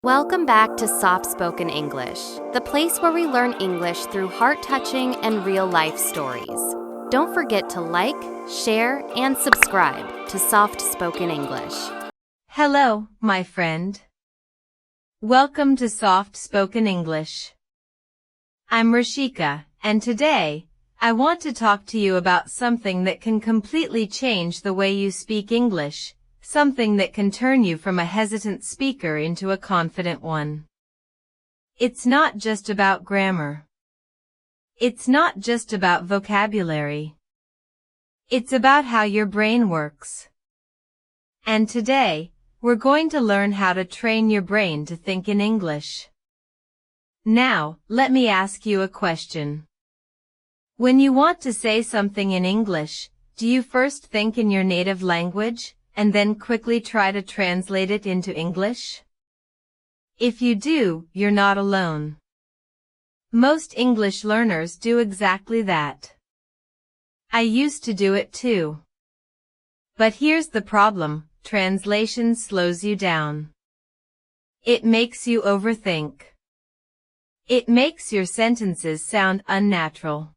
Welcome back to Soft Spoken English, the place where we learn English through heart-touching and real-life stories. Don't forget to like, share, and subscribe to Soft Spoken English. Hello, my friend. Welcome to Soft Spoken English. I'm Rashika, and today, I want to talk to you about something that can completely change the way you speak English. Something that can turn you from a hesitant speaker into a confident one. It's not just about grammar. It's not just about vocabulary. It's about how your brain works. And today, we're going to learn how to train your brain to think in English. Now, let me ask you a question. When you want to say something in English, do you first think in your native language, and then quickly try to translate it into English? If you do, you're not alone. Most English learners do exactly that. I used to do it too. But here's the problem, translation slows you down. It makes you overthink. It makes your sentences sound unnatural.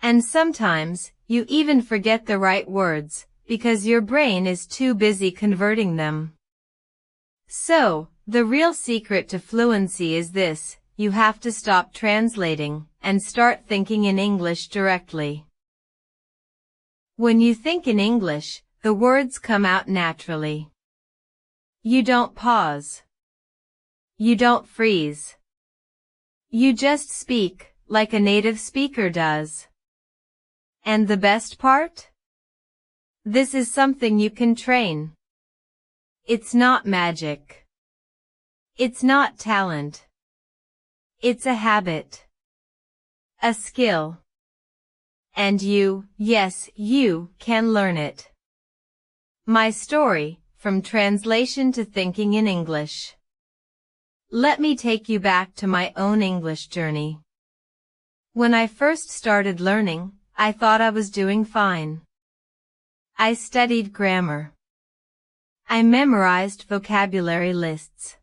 And sometimes, you even forget the right words, because your brain is too busy converting them. So, the real secret to fluency is this: you have to stop translating and start thinking in English directly. When you think in English, the words come out naturally. You don't pause. You don't freeze. You just speak, like a native speaker does. And the best part? This is something you can train. It's not magic. It's not talent. It's a habit. A skill. And you, yes, you, can learn it. My story, from translation to thinking in English. Let me take you back to my own English journey. When I first started learning, I thought I was doing fine. I studied grammar. I memorized vocabulary lists.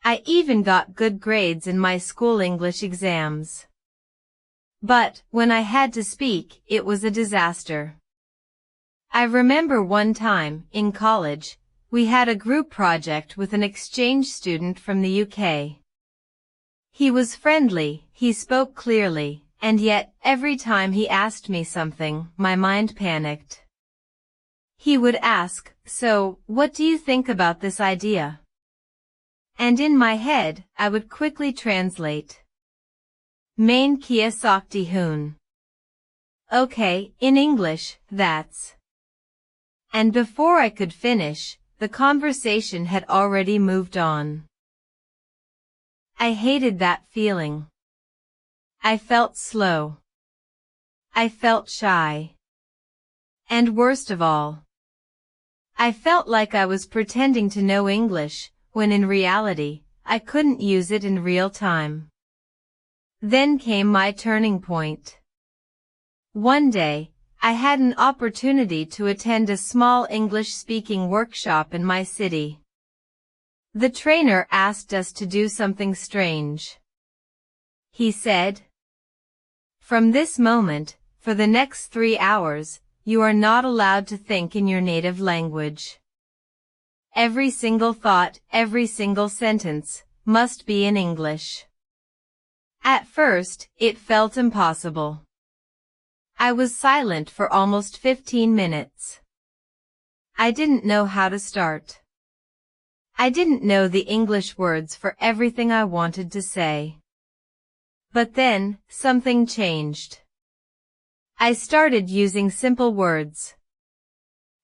I even got good grades in my school English exams. But, when I had to speak, it was a disaster. I remember one time, in college, we had a group project with an exchange student from the UK. He was friendly, he spoke clearly, and yet, every time he asked me something, my mind panicked. He would ask, "So, what do you think about this idea?" And in my head, I would quickly translate. Main kia sakti hoon. Okay, in English, that's. And before I could finish, the conversation had already moved on. I hated that feeling. I felt slow. I felt shy. And worst of all, I felt like I was pretending to know English, when in reality, I couldn't use it in real time. Then came my turning point. One day, I had an opportunity to attend a small English-speaking workshop in my city. The trainer asked us to do something strange. He said, "From this moment, for the next 3 hours, you are not allowed to think in your native language. Every single thought, every single sentence, must be in English." At first, it felt impossible. I was silent for almost 15 minutes. I didn't know how to start. I didn't know the English words for everything I wanted to say. But then, something changed. I started using simple words.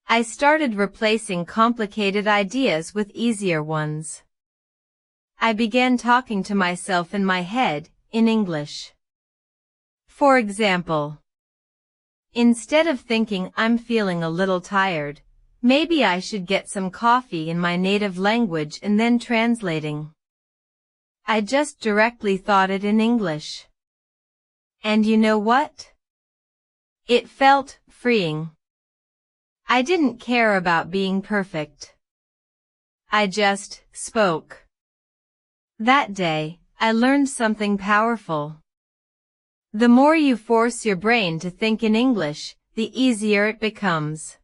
I started replacing complicated ideas with easier ones. I began talking to myself in my head, in English. For example, instead of thinking I'm feeling a little tired, maybe I should get some coffee in my native language and then translating. I just directly thought it in English. And you know what? It felt freeing. I didn't care about being perfect. I just spoke. That day, I learned something powerful. The more you force your brain to think in English, the easier it becomes.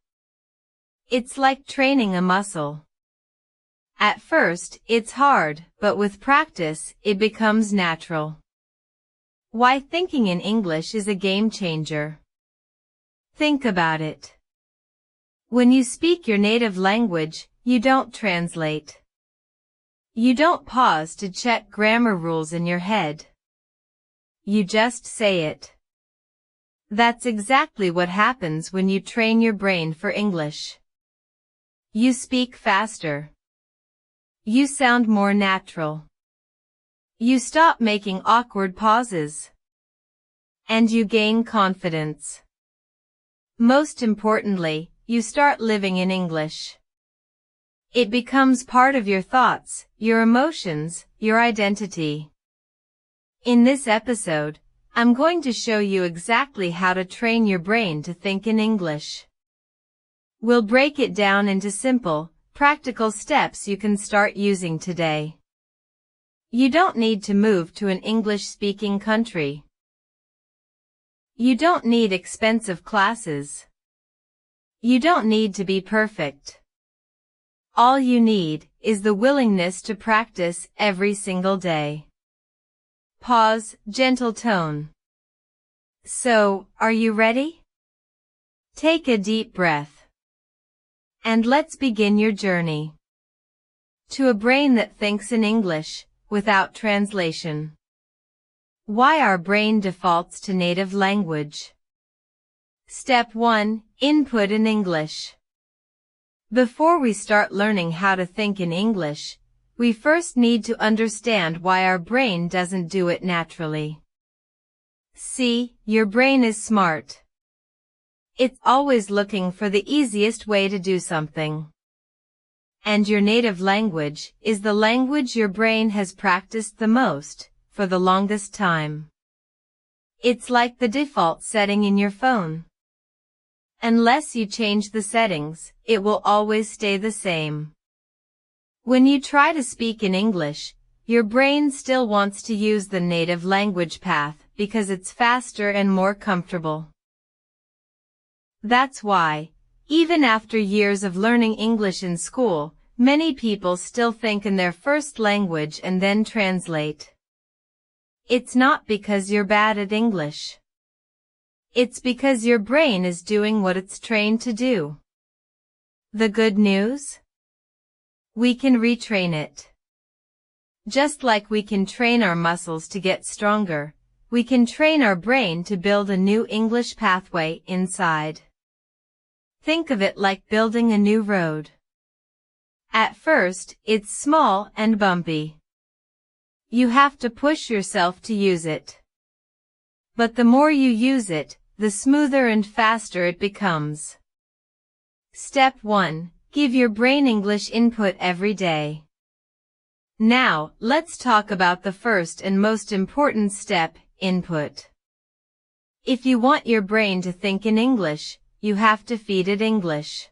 It's like training a muscle. At first, it's hard, but with practice, it becomes natural. Why thinking in English is a game changer. Think about it. When you speak your native language, you don't translate. You don't pause to check grammar rules in your head. You just say it. That's exactly what happens when you train your brain for English. You speak faster. You sound more natural. You stop making awkward pauses. And you gain confidence. Most importantly, you start living in English. It becomes part of your thoughts, your emotions, your identity. In this episode, I'm going to show you exactly how to train your brain to think in English. We'll break it down into simple, practical steps you can start using today. You don't need to move to an English-speaking country. You don't need expensive classes. You don't need to be perfect. All you need is the willingness to practice every single day. Pause, gentle tone. So, are you ready? Take a deep breath. And let's begin your journey to a brain that thinks in English, without translation. Why our brain defaults to native language. Step 1. Input in English. Before we start learning how to think in English, we first need to understand why our brain doesn't do it naturally. See, your brain is smart. It's always looking for the easiest way to do something. And your native language is the language your brain has practiced the most, for the longest time. It's like the default setting in your phone. Unless you change the settings, it will always stay the same. When you try to speak in English, your brain still wants to use the native language path because it's faster and more comfortable. That's why, even after years of learning English in school, many people still think in their first language and then translate. It's not because you're bad at English. It's because your brain is doing what it's trained to do. The good news? We can retrain it. Just like we can train our muscles to get stronger, we can train our brain to build a new English pathway inside. Think of it like building a new road. At first, it's small and bumpy. You have to push yourself to use it. But the more you use it, the smoother and faster it becomes. Step 1. Give your brain English input every day. Now, let's talk about the first and most important step, input. If you want your brain to think in English, you have to feed it English.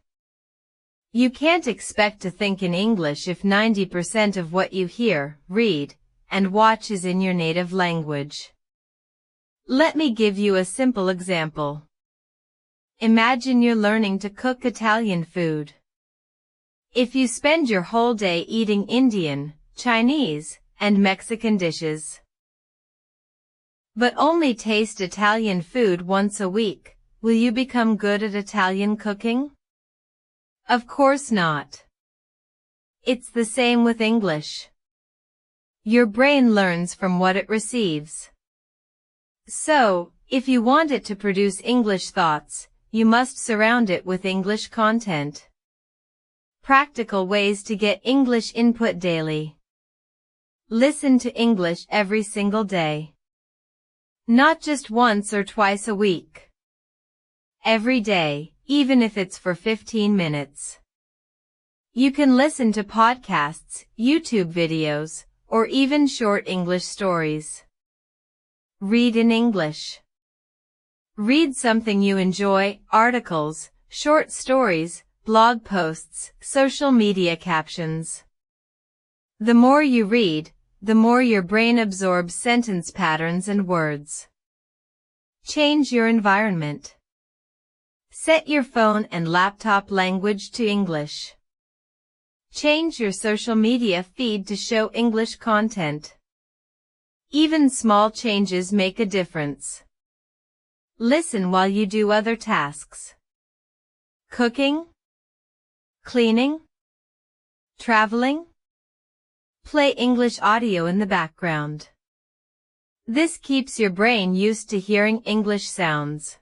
You can't expect to think in English if 90% of what you hear, read, and watch is in your native language. Let me give you a simple example. Imagine you're learning to cook Italian food. If you spend your whole day eating Indian, Chinese, and Mexican dishes, but only taste Italian food once a week, will you become good at Italian cooking? Of course not. It's the same with English. Your brain learns from what it receives. So, if you want it to produce English thoughts, you must surround it with English content. Practical ways to get English input daily. Listen to English every single day. Not just once or twice a week. Every day, even if it's for 15 minutes. You can listen to podcasts, YouTube videos, or even short English stories. Read in English. Read something you enjoy, articles, short stories, blog posts, social media captions. The more you read, the more your brain absorbs sentence patterns and words. Change your environment. Set your phone and laptop language to English. Change your social media feed to show English content. Even small changes make a difference. Listen while you do other tasks. Cooking, cleaning, traveling. Play English audio in the background. This keeps your brain used to hearing English sounds.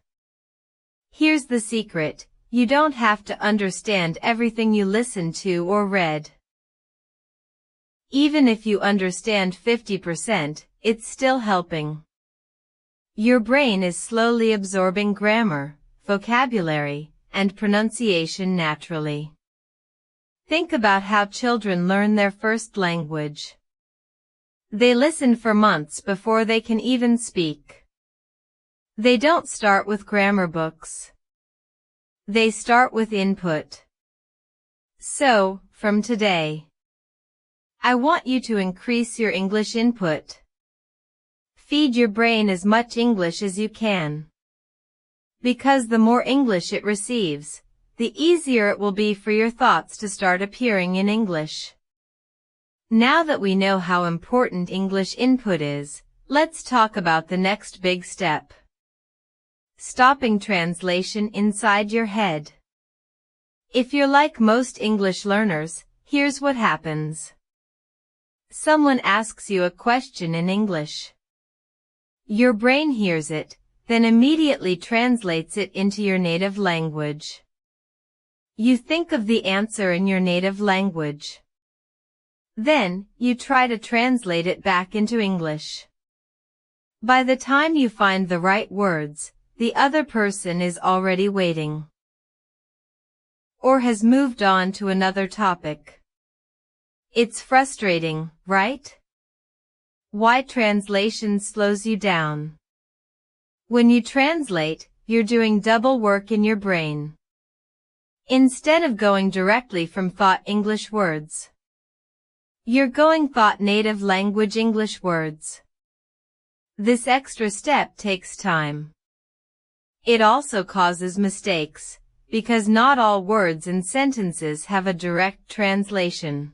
Here's the secret: you don't have to understand everything you listen to or read. Even if you understand 50%, it's still helping. Your brain is slowly absorbing grammar, vocabulary, and pronunciation naturally. Think about how children learn their first language. They listen for months before they can even speak. They don't start with grammar books. They start with input. So, from today, I want you to increase your English input. Feed your brain as much English as you can. Because the more English it receives, the easier it will be for your thoughts to start appearing in English. Now that we know how important English input is, let's talk about the next big step. Stopping translation inside your head. If you're like most English learners, here's what happens. Someone asks you a question in English. Your brain hears it, then immediately translates it into your native language. You think of the answer in your native language. Then, you try to translate it back into English. By the time you find the right words, the other person is already waiting. Or has moved on to another topic. It's frustrating, right? Why translation slows you down. When you translate, you're doing double work in your brain. Instead of going directly from thought English words, you're going thought native language English words. This extra step takes time. It also causes mistakes, because not all words and sentences have a direct translation.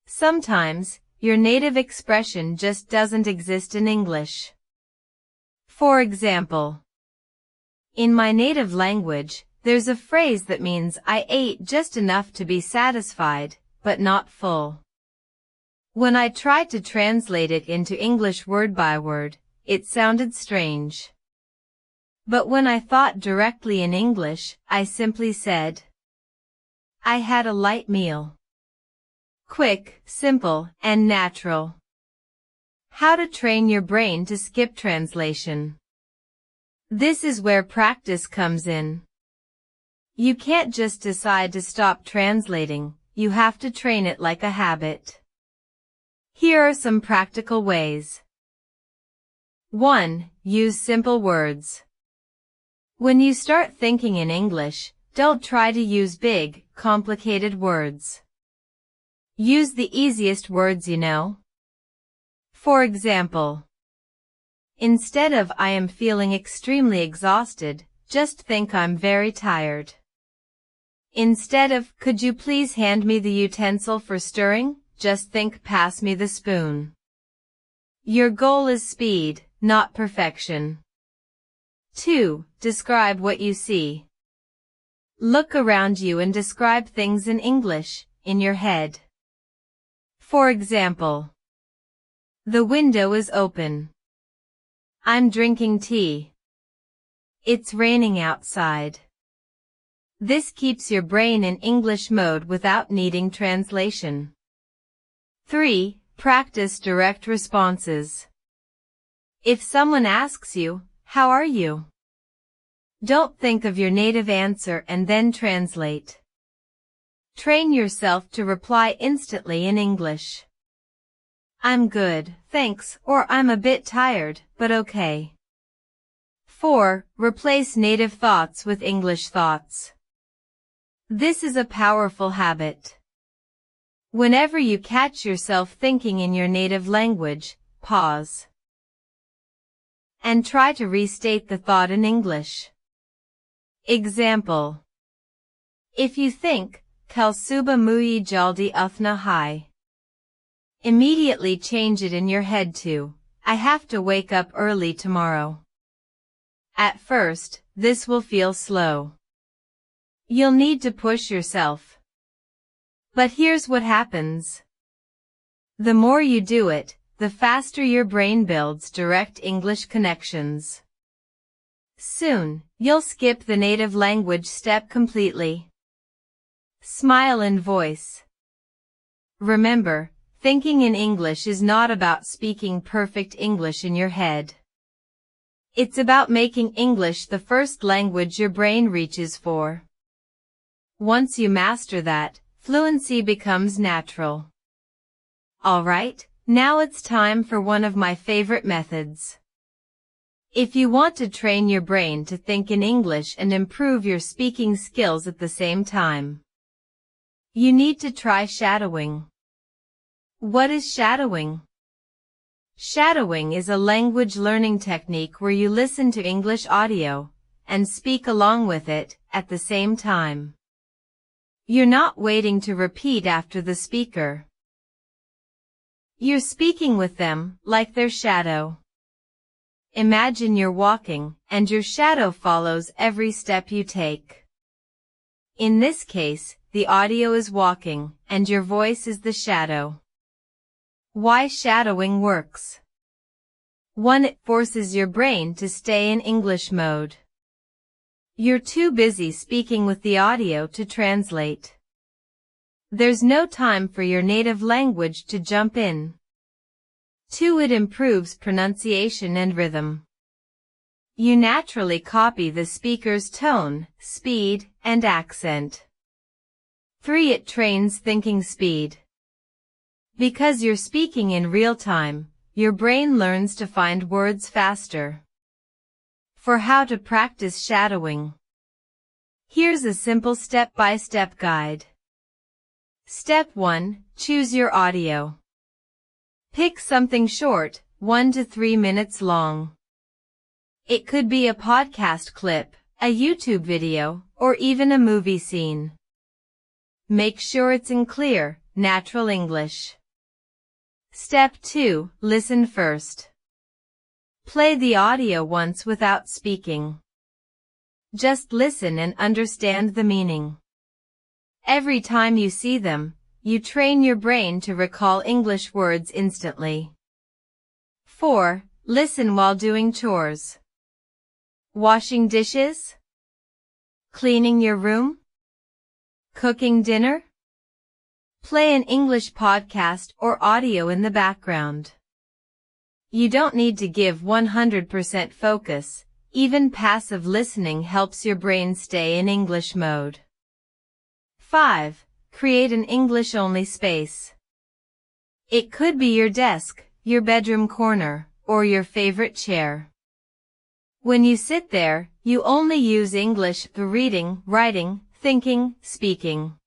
Sometimes, your native expression just doesn't exist in English. For example, in my native language, there's a phrase that means I ate just enough to be satisfied, but not full. When I tried to translate it into English word by word, it sounded strange. But when I thought directly in English, I simply said, I had a light meal. Quick, simple, and natural. How to train your brain to skip translation. This is where practice comes in. You can't just decide to stop translating, you have to train it like a habit. Here are some practical ways. 1. Use simple words. When you start thinking in English, don't try to use big, complicated words. Use the easiest words you know. For example, instead of I am feeling extremely exhausted, just think I'm very tired. Instead of could you please hand me the utensil for stirring, just think pass me the spoon. Your goal is speed, not perfection. 2. Describe what you see. Look around you and describe things in English, in your head. For example, the window is open. I'm drinking tea. It's raining outside. This keeps your brain in English mode without needing translation. 3. Practice direct responses. If someone asks you, how are you? Don't think of your native answer and then translate. Train yourself to reply instantly in English. I'm good, thanks, or I'm a bit tired, but okay. 4. Replace native thoughts with English thoughts. This is a powerful habit. Whenever you catch yourself thinking in your native language, pause and try to restate the thought in English. Example. If you think, Kal suba muyi jaldi uthna hai. Immediately change it in your head to, I have to wake up early tomorrow. At first, this will feel slow. You'll need to push yourself. But here's what happens. The more you do it, the faster your brain builds direct English connections. Soon, you'll skip the native language step completely. Smile and voice. Remember, thinking in English is not about speaking perfect English in your head. It's about making English the first language your brain reaches for. Once you master that, fluency becomes natural. Alright, now it's time for one of my favorite methods. If you want to train your brain to think in English and improve your speaking skills at the same time, you need to try shadowing. What is shadowing? Shadowing is a language learning technique where you listen to English audio and speak along with it at the same time. You're not waiting to repeat after the speaker. You're speaking with them like their shadow. Imagine you're walking, and your shadow follows every step you take. In this case, the audio is walking, and your voice is the shadow. Why shadowing works? 1. It forces your brain to stay in English mode. You're too busy speaking with the audio to translate. There's no time for your native language to jump in. 2. It improves pronunciation and rhythm. You naturally copy the speaker's tone, speed, and accent. 3. It trains thinking speed. Because you're speaking in real time, your brain learns to find words faster. For how to practice shadowing. Here's a simple step-by-step guide. Step 1. Choose your audio. Pick something short, 1 to 3 minutes long. It could be a podcast clip, a YouTube video, or even a movie scene. Make sure it's in clear, natural English. Step 2. Listen first. Play the audio once without speaking. Just listen and understand the meaning. Every time you see them, you train your brain to recall English words instantly. 4. Listen while doing chores. Washing dishes? Cleaning your room? Cooking dinner? Play an English podcast or audio in the background. You don't need to give 100% focus, even passive listening helps your brain stay in English mode. 5. Create an English-only space. It could be your desk, your bedroom corner, or your favorite chair. When you sit there, you only use English for reading, writing, thinking, speaking.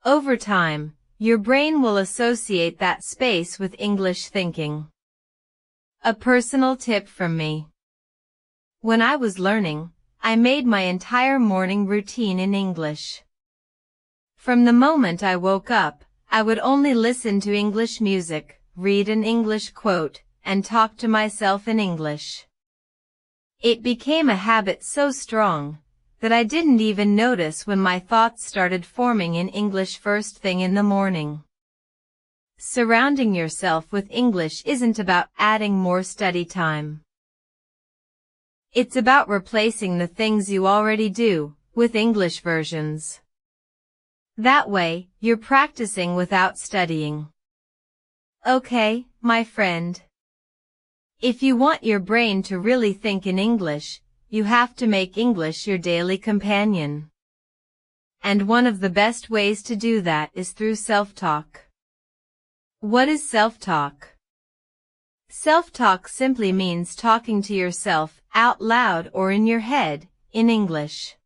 Over time, your brain will associate that space with English thinking. A personal tip from me. When I was learning, I made my entire morning routine in English. From the moment I woke up, I would only listen to English music, read an English quote, and talk to myself in English. It became a habit so strong that I didn't even notice when my thoughts started forming in English first thing in the morning. Surrounding yourself with English isn't about adding more study time. It's about replacing the things you already do with English versions. That way, you're practicing without studying. Okay, my friend. If you want your brain to really think in English, you have to make English your daily companion. And one of the best ways to do that is through self-talk. What is self-talk? Self-talk simply means talking to yourself out loud or in your head, in English.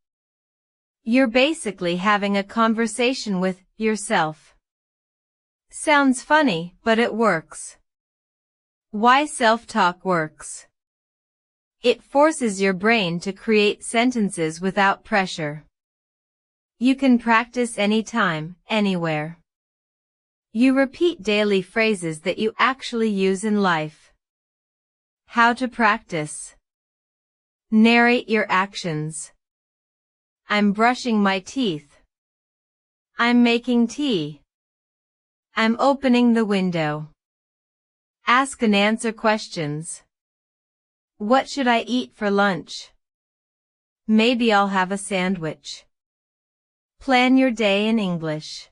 You're basically having a conversation with yourself. Sounds funny, but it works. Why self-talk works? It forces your brain to create sentences without pressure. You can practice anytime, anywhere. You repeat daily phrases that you actually use in life. How to practice. Narrate your actions. I'm brushing my teeth. I'm making tea. I'm opening the window. Ask and answer questions. What should I eat for lunch? Maybe I'll have a sandwich. Plan your day in English.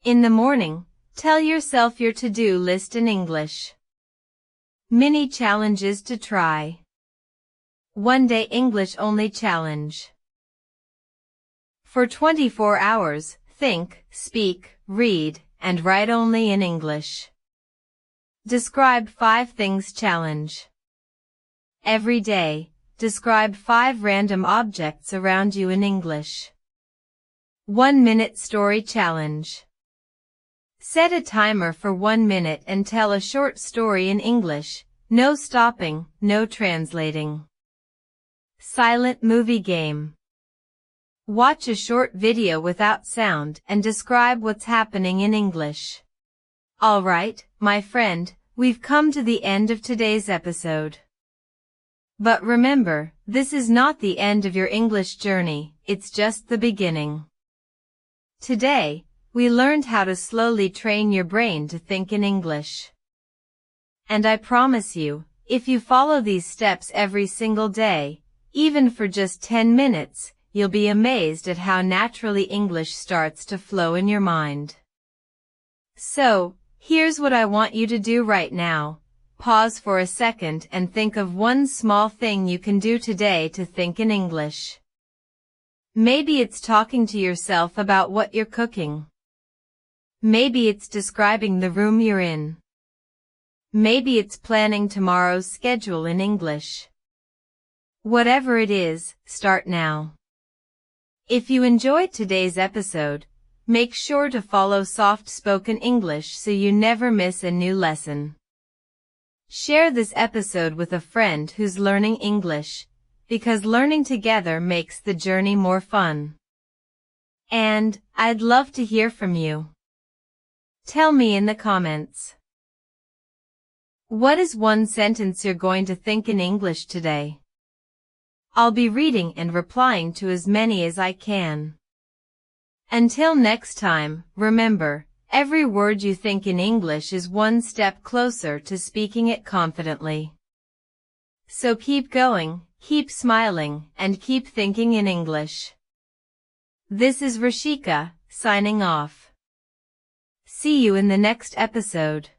In the morning, tell yourself your to-do list in English. Mini challenges to try. One day English only challenge. For 24 hours, think, speak, read, and write only in English. Describe 5 things challenge. Every day, describe 5 random objects around you in English. 1-minute story challenge. Set a timer for 1 minute and tell a short story in English, no stopping, no translating. Silent movie game. Watch a short video without sound and describe what's happening in English. Alright, my friend, we've come to the end of today's episode. But remember, this is not the end of your English journey, it's just the beginning. Today, we learned how to slowly train your brain to think in English. And I promise you, if you follow these steps every single day, even for just 10 minutes, you'll be amazed at how naturally English starts to flow in your mind. So, here's what I want you to do right now. Pause for a second and think of one small thing you can do today to think in English. Maybe it's talking to yourself about what you're cooking. Maybe it's describing the room you're in. Maybe it's planning tomorrow's schedule in English. Whatever it is, start now. If you enjoyed today's episode, make sure to follow Soft Spoken English so you never miss a new lesson. Share this episode with a friend who's learning English, because learning together makes the journey more fun. And I'd love to hear from you. Tell me in the comments. What is one sentence you're going to think in English today? I'll be reading and replying to as many as I can. Until next time, remember, every word you think in English is one step closer to speaking it confidently. So keep going, keep smiling, and keep thinking in English. This is Rashika, signing off. See you in the next episode.